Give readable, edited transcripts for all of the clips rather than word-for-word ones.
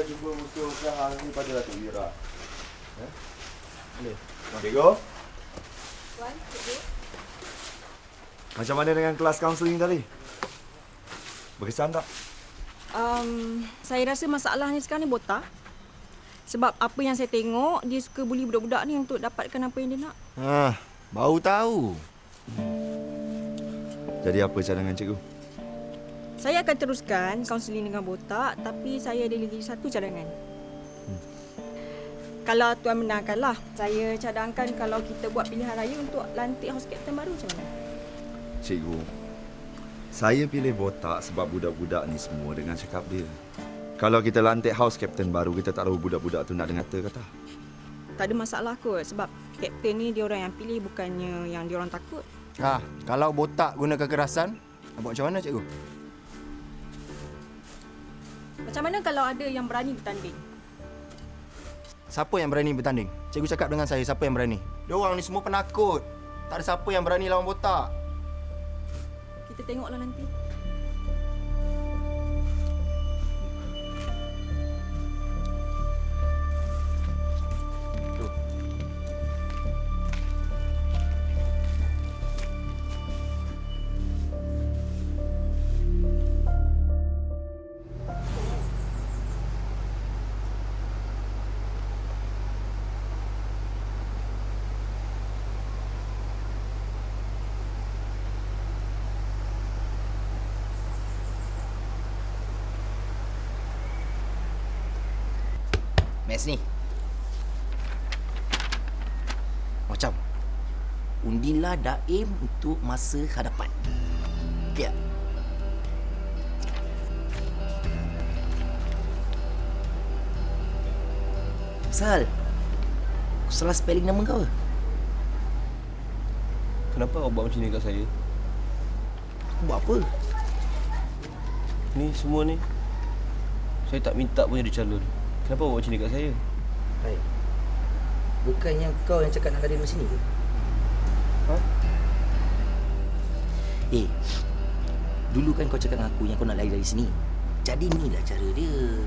cuba usul usaha ni pada Datuk Wira. Boleh. Cikgu? Tuan, cikgu. Macam mana dengan kelas kaunseling tadi? Berkesan tak? Saya rasa masalahnya sekarang ni botak. Sebab apa yang saya tengok, dia suka bully budak-budak ni untuk dapatkan apa yang dia nak. Baru tahu. Jadi apa cadangan cikgu? Saya akan teruskan kaunseling dengan botak, tapi saya ada lagi satu cadangan. Kalau tuan menangkanlah, saya cadangkan kalau kita buat pilihan raya untuk lantik house captain baru macam mana? Cikgu, saya pilih botak sebab budak-budak ni semua dengan cakap dia. Kalau kita lantik house captain baru, kita tak tahu budak-budak tu nak dengar kata. Tak ada masalah kot sebab kapten ni dia orang yang pilih, bukannya yang dia orang takut. Kalau botak guna kekerasan, nak buat macam mana cikgu? Macam mana kalau ada yang berani bertanding? Siapa yang berani bertanding? Cikgu cakap dengan saya, siapa yang berani? Diorang ni semua penakut. Tak ada siapa yang berani lawan botak. Kita tengoklah nanti. Mes ni macam undilah daim untuk masa hadapan. Ya. Sal, aku salah spelling nama kau ke? Kenapa awak buat macam ni kat saya? Aku buat apa? Ni semua ni saya tak minta pun jadi calon. Kenapa awak buat macam ni kat saya? Baik. Bukannya kau yang cakap nak lari dari sini ke? Dulu kan kau cakap dengan aku yang kau nak lari dari sini. Jadi inilah cara dia.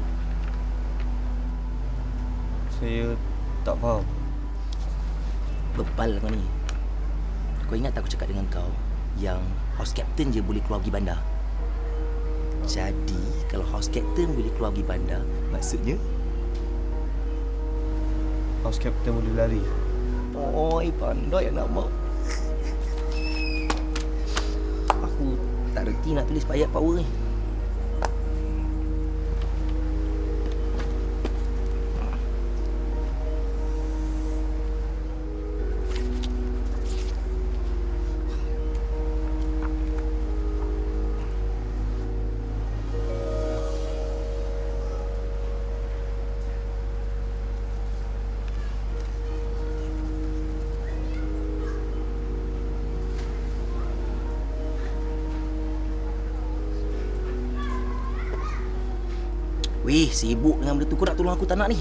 Saya tak faham. Bebal kau ni. Kau ingat tak aku cakap dengan kau yang house captain je boleh keluar pergi bandar? Jadi kalau house captain boleh keluar pergi bandar, maksudnya House captain boleh lari. pandai anak mak. Aku tak reti nak tulis ayat power ni. Weh, sibuk dengan benda tu. Kau nak tolong aku tak nak ni?